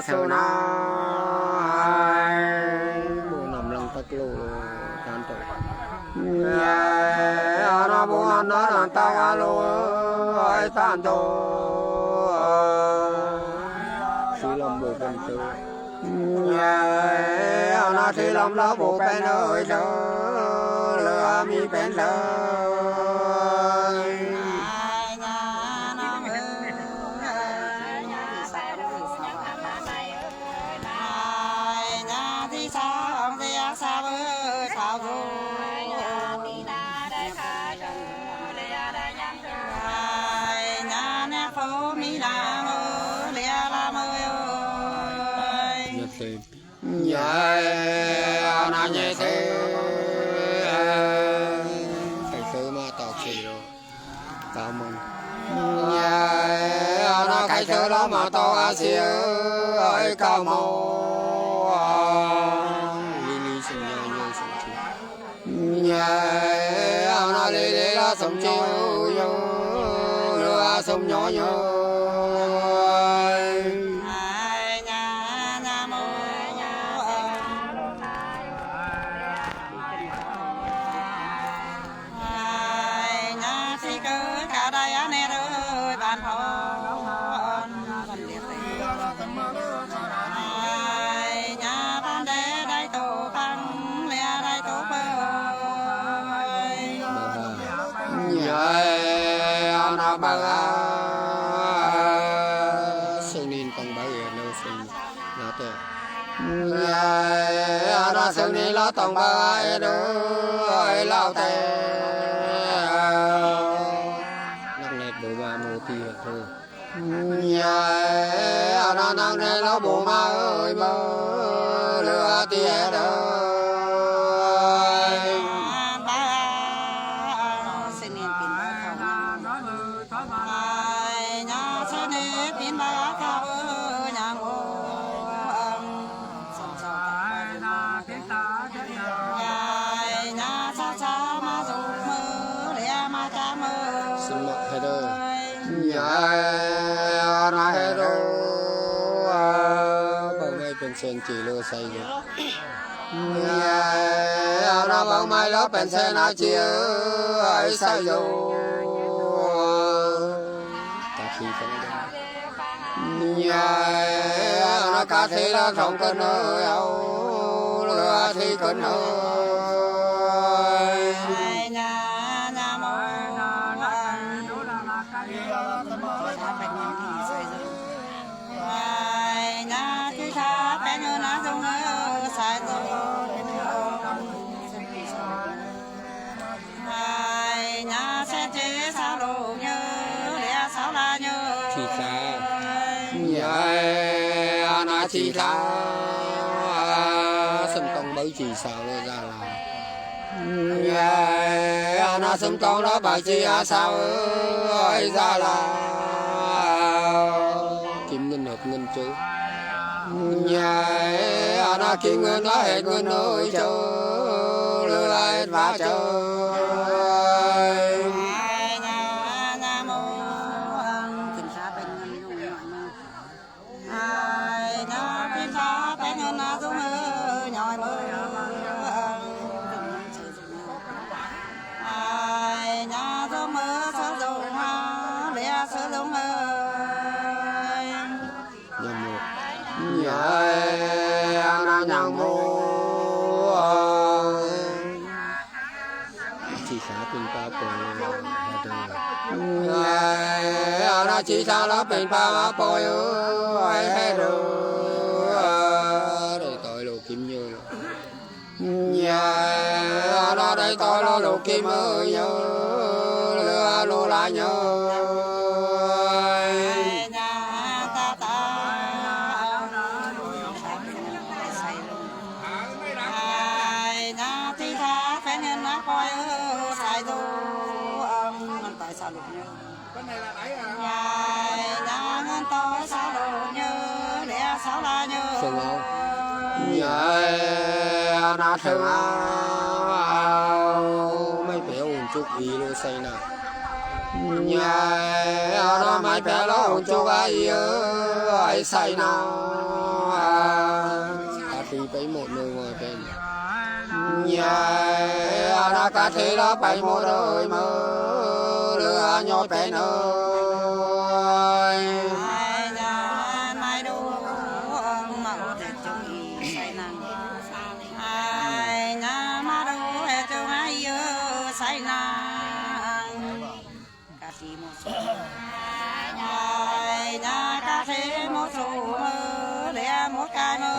sô na bộ nằm lăng tắc lô tan tổ nó bộ nó làm tao alo ai tan tổ xí lòng bộ bên tư nó xí lòng đó bộ bên ơi đó lừa mi bên đó nó nhẹ thế phải sớm mà tỏ chỉ rồi tao mong nó cái sớm đó mà tao à xíu ơi cao mô li li sinh nhai như sống chi nó li li là sống chi nó sống nhỏ nhỏ nó bà sương nín còn bà nó sương nó tệ nó sương nín nó tòng bà đôi lao tệ nặng nét bộ bà mô tì thôi nó nặng nét nó bộ ma ơi mơ lửa tìa đâu nó hết rồi bao mai bên sen chỉ lừa say rồi nó bao mai lớp bên sen nó chia ấy say rồi cả khi không nó cả khi nó không có nơi đâu lừa thì có nơi chỉ ra sâm tông bấy chỉ sao nó ra là nó sâm tông đó bà chỉ sao ơi ra là kiếm ngân hợp ngân chứ nó kiếm ngân nó hết ngân ơi chứ lừa lại phá chơi nó nhang mua chỉ xả tiền ba bồi nó chỉ xả nó tiền ba bồi hết rồi đây tội đồ kim như nó đây tội nó đồ kim ơi nhớ lừa lô lá nhớ nó thương mấy bé ổn chút ý luôn say nè nó mấy bé nó ổn chút ai say nào bảy một người ngồi bên nhà ra cá thế đó bảy một đời mơ lừa nhoi bên ơi mai đâu mạo để chung say nàng ai nhà mà đâu để chung ai say nàng cá thì một số ai nhà cá thế một số để một cái mơ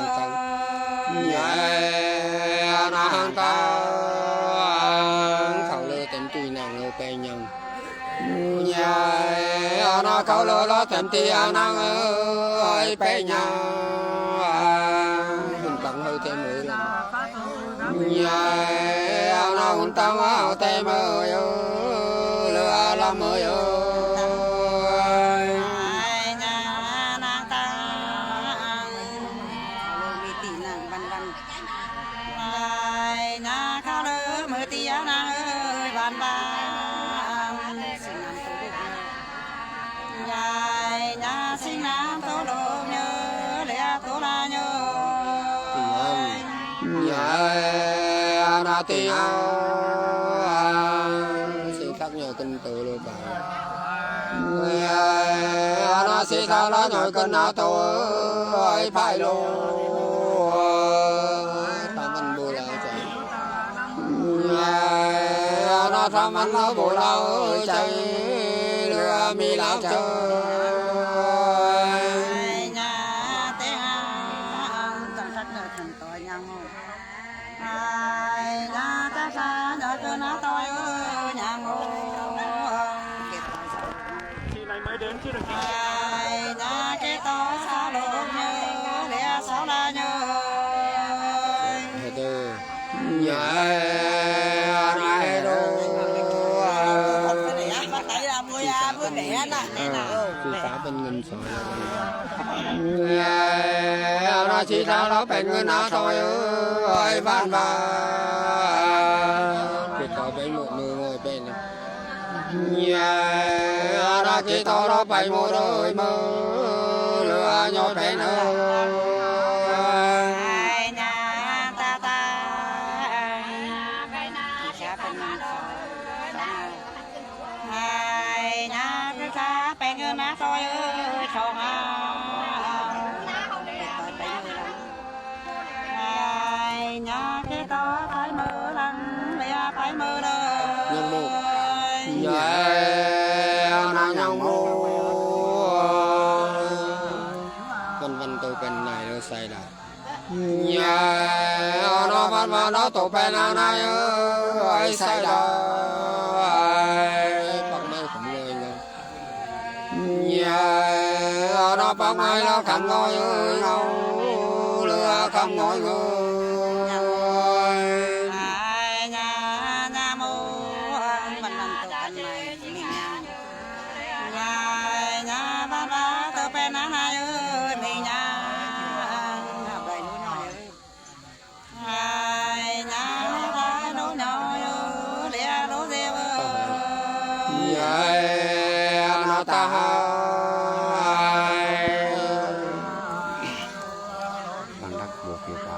nó hàng ta khẩu lơ tém tùy nàng ngô bè nhằng nó khẩu lơ nó tém tùy nàng ơi bè nhằng mình bằng hơi thêm nữa là nó hôn tăng áo tem ơi lừa làm ơi na ti si khác nhờ kinh tự luôn bà nó si khác nó nhờ kinh nó tôi phải luôn tam anh bù lao chạy nó tam anh nó bù lao chạy lừa mi lao chơi đến chứ được chứ. Nhà cái to xa lộn nhớ lẽ sao la nhớ. Nhà này đâu. Bắt tay là mười à mười đẻ nè. Chỉ phá bên ngân sỏi. Nhà nó chỉ ra nó bên ngân á thôi ơi van va. Chỉ có bên một người ngồi bên này. Nhà nó chỉ to nó bay một đời mơ lừa nhau bên ơi. Văn tôi bên này nó xây lại nhà nó văn mà nó tổ bên này ơi xây lại bằng mai cũng người nhà nó bằng mai nó không ngồi ngâu lừa không ngồi người ta bằng đất buộc kia ba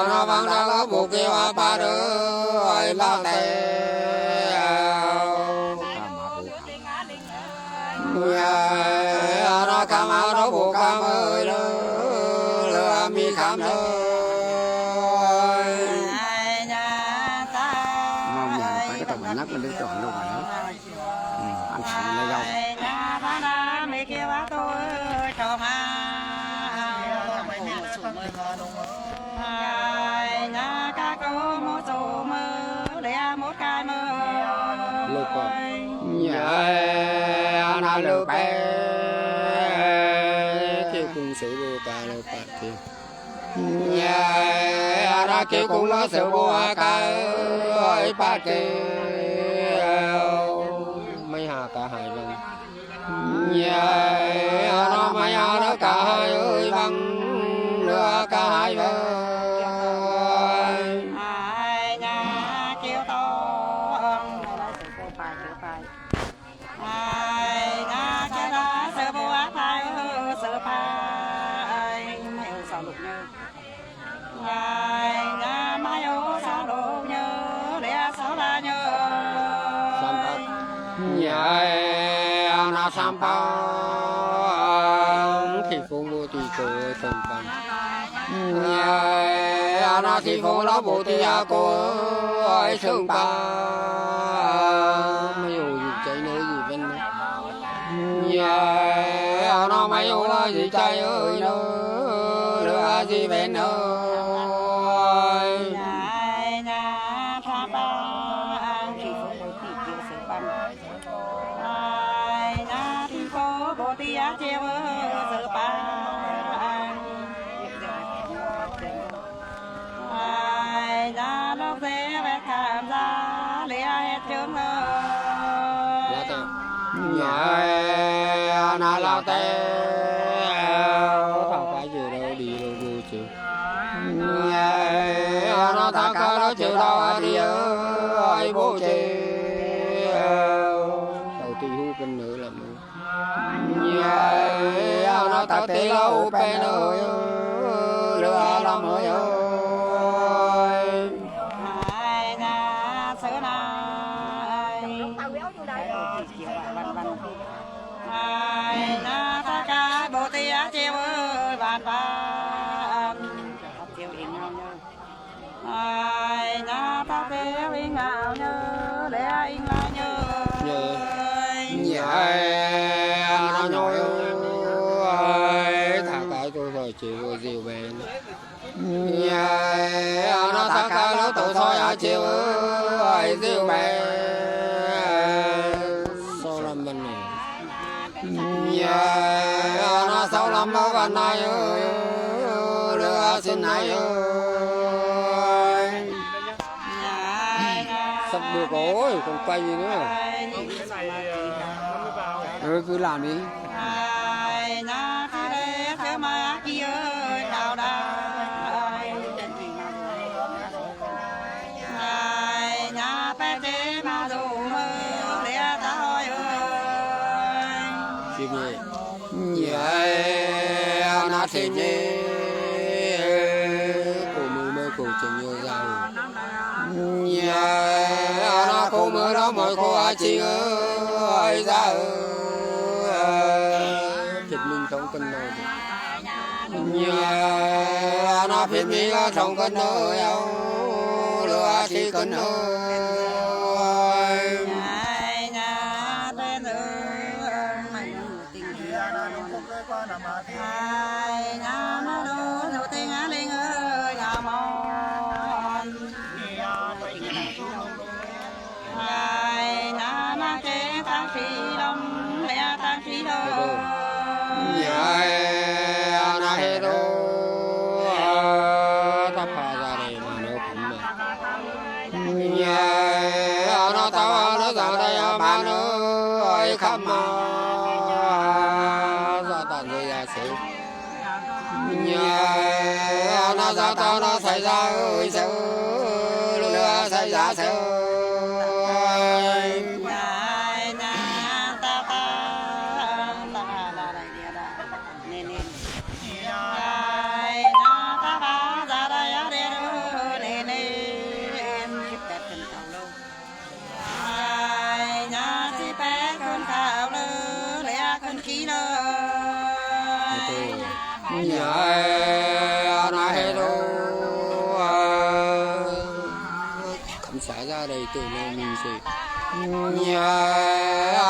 nó bằng đất buộc kia ba đứa ba nó cam nó buộc cam ơi lừa mi cam thôi mong nhà phải cái tàu bánh nát mình đi chọn luôn rồi anh thằng lấy dâu mấy kia bác tôi cho mà nhà cá cô một số mơ để một cái mơ lục nhà nó lục bé kêu cùng sự vô cả lục bạc kêu nhà nó kêu cùng nó sự vô cả ơi bác kêu mấy hà cả hai lần nhà nó mấy hà nó cả hai ơi bằng nữa cả hai vợ hai nhà kêu to hai nhà kêu đó sợ bố ác hai sợ phai na sam pa thì phụ mua thì cô thường bằng na thì phụ nó bộ thì cô ơi thường bằng mấy ôi chạy nữa gì bên nó mấy ôi gì chạy ơi nó lừa gì bên ơi na la te thằng phải chịu đâu đi đâu vô chịu nó thằng cá nó chịu đâu đi ơi bố chịu đầu tiên hú bên nữa là mù nó thật tí lâu bên nữa lừa lắm ơi nó nhồi ơi thả cái tôi rồi chịu rồi dìu về nó thả cái nó tôi thôi à chịu ơi dìu về sao làm mình này nó sao làm nó gần này đưa xin này sắp được rồi còn quay gì nữa cứ làm đi na thì nhé cô mưa cô chừng như giàu nó cô mưa đó mọi cô ai chị ơi ra thịt mình không cần nồi nó thịt mình không cần nồi lửa thì cần nồi nó tao nó ra đây mà nó ơi khăm mà ra tận rồi ra sự nó ra tao nó xảy ra ơi sự lừa xảy ra sự không xả ra đây từ nơi mình gì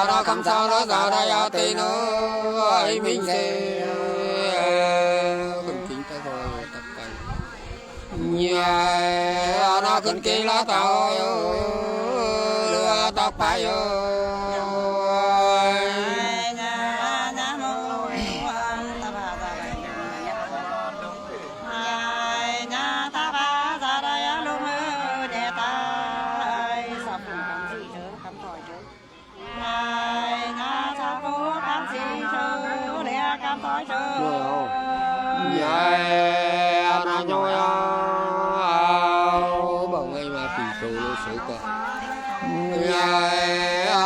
nó không sao nó ra đây ở tây nữa mình gì không kính ta thôi tập cảnh nó cần kính lá tao lừa tóc phải nó nhoi bỗng ấy mà phì sâu lô sâu cả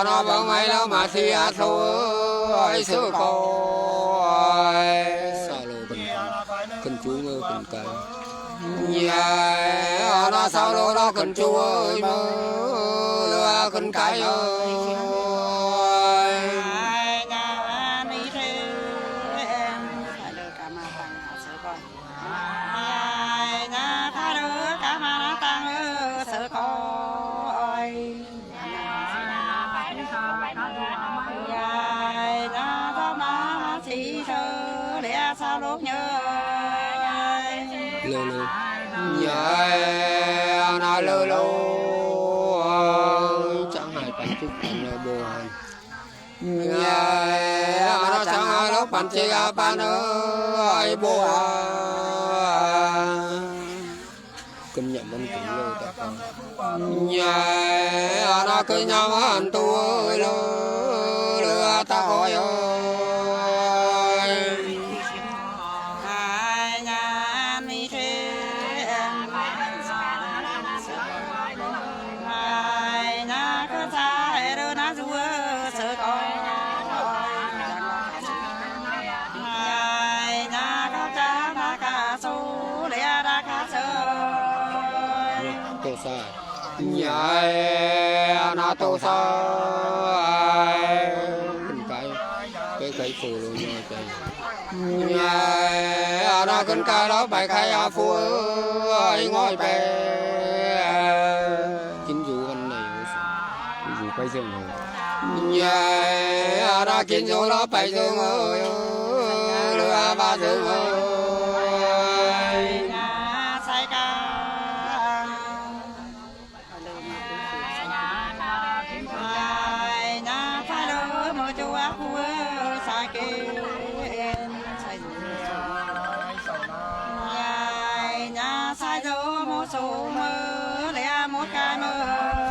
nó bỗng ấy nó mà xì sâu ấy sâu có sao lô bình cần chú mơ cần cái nó sao lô nó cần chú ơi mơ lừa cần cái ơi lơ lơ nhớ nó lơ lơ chẳng hại bạn chút bạn bồ hành nhớ nó chẳng hại lúc bạn chỉ gặp bạn ơi bồ kinh nhận bên cũng lơ ta con nhớ nó cứ nhau anh tôi lơ ta hỏi nhai nó tô sai cái phù luôn nha trời nhai nó kinh ca đó bài khai phù ơi ngồi bè chính vụ anh này vụ quay dương rồi nhai nó chính vụ đó bài dương ơi lừa ba dương ơi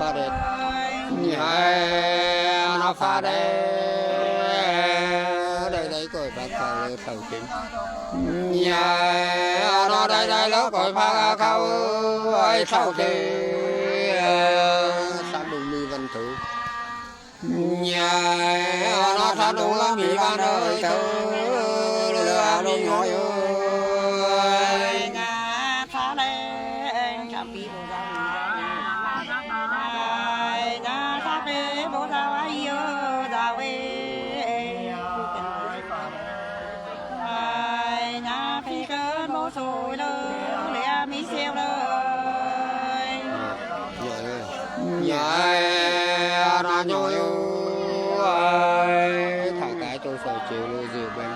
pha đẹp nó pha đẹp đây đây coi bác khâu khâu kiếm nó đây đây nó coi pha khâu ơi khâu kiếm sao đúng mi văn thủ nó sao đúng là mi văn ơi thơ lừa đi ngồi nó nhồi thả cái tôi soi chiều lưu diệu bên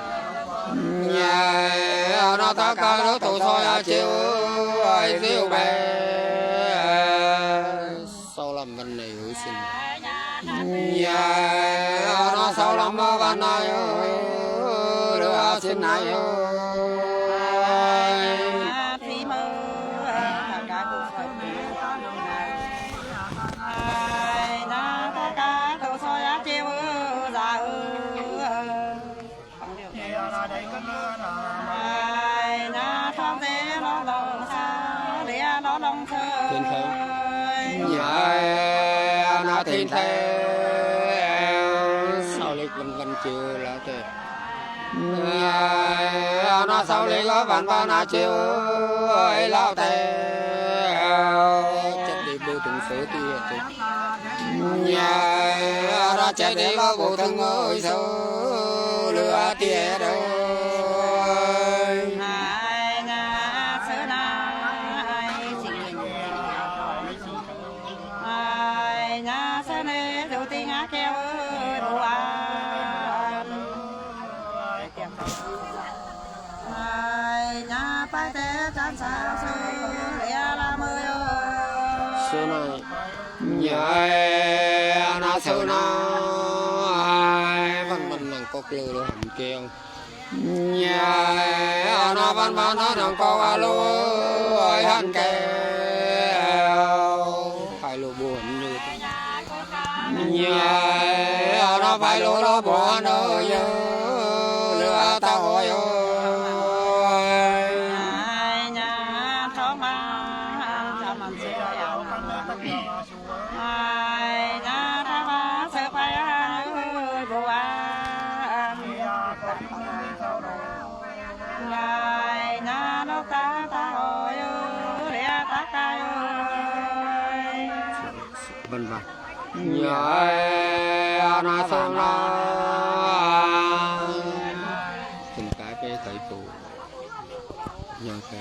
nó thả cái nó tôi soi chiều diệu bên sau làm văn này hữu sinh nó sau làm văn này đưa xin này thiên thế nó thiên thế sau lịch văn văn chiều là thế nó sau lịch có văn văn là chiều ấy lao thế chết đi bù từng số tia nó chết đi có bù từng ơi số lừa tia đâu xưa này nhớ nó xưa này văn văn nàng có lừa được hầm keo nhớ nó văn văn nó nàng có alo ơi hầm keo phải lừa buồn như nhớ nó phải lừa buồn ơi lừa ta hỏi vân vân nhớ nó xong nó từng cái thầy phụ nhớ cái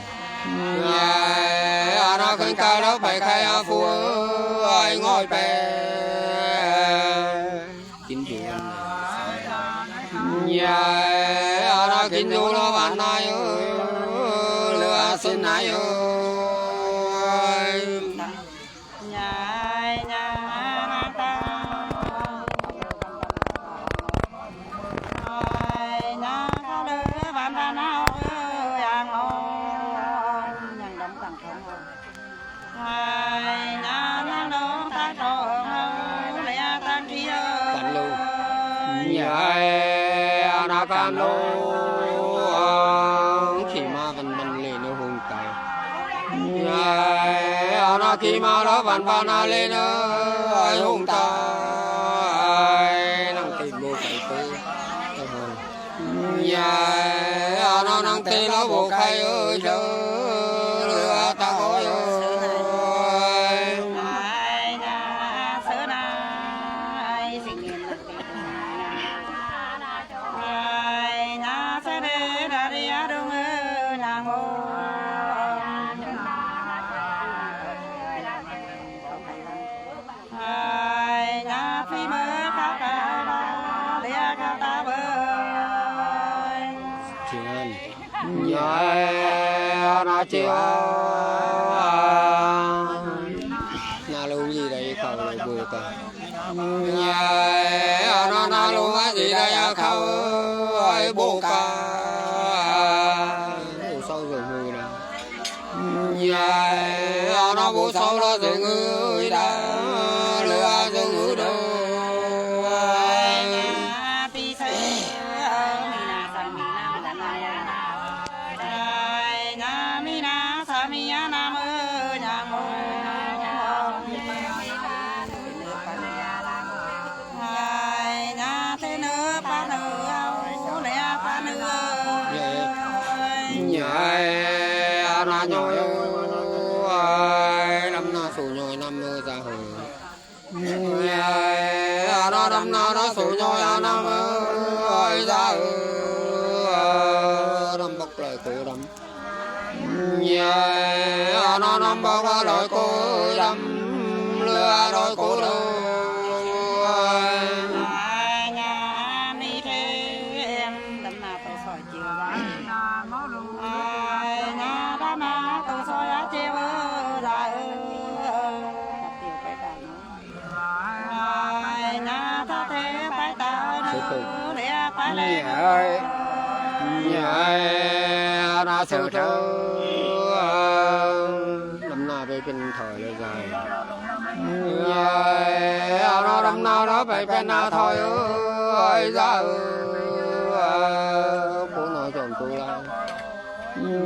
nó khinh ca đó phải khai phù ơi ngồi bè chính chủ nhớ nó chính chủ nó bạn này lừa xin nay ơi nhai nhai na ta ai na khao lư van van ao yang ong nhang đóng tặng không ai na na đóng ta tròn lẽ ta kia cạn lô nhai na cạn lô khi mà văn văn lên nó hùng tài nhai na khi mà nó văn văn lên nó hùng tài năng tìm bộ cái tư nhai nó năng tìm nó bộ khai ơi chờ lừa ta gọi ơi ai na sớ nai sinh nhiên là ai na sớ đê đa đi á đông ơi nàng ơi ai na phi mơ khao ca ba lia khao ta bơi chuyện nhai nó chiều na luôn gì đây khẩu rồi bùa cả nhai nó na luôn gì đây khẩu rồi bùa cả sâu rồi người nè nhai nó bùa sâu đó rồi người đã lừa rồi người đâu pi say mi na sa mi na da na ya ai na mi na sa mi ya na mơ nhà mơ ai na thế nơ pa nơ ao lẽ pa nơ nhai na nhoi ơi năm na sủ nhoi năm mơ ra hờ nhai na năm na nó sủ nhoi năm ơi ra hờ năm bọc lời cổ đâm nhai na năm bọc lời cổ đâm lừa đôi cổ đâu ai nhà mi thế em đâm na tôi soi chiều ra ai nhà đa na tôi soi á chiều ra tiêu cái đàn ai nhà ta thế phải ta nữa để phải lên nhai nhai na sơ thơ năm nào về bên thời lâu dài nhai nó năm nào đó về bên nào thôi ơi ra cô nói chọn cô la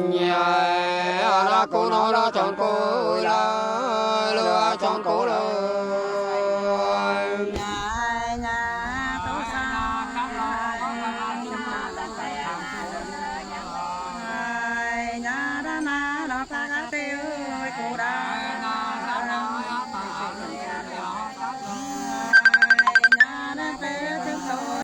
nhai nó cô nói đó chọn cô la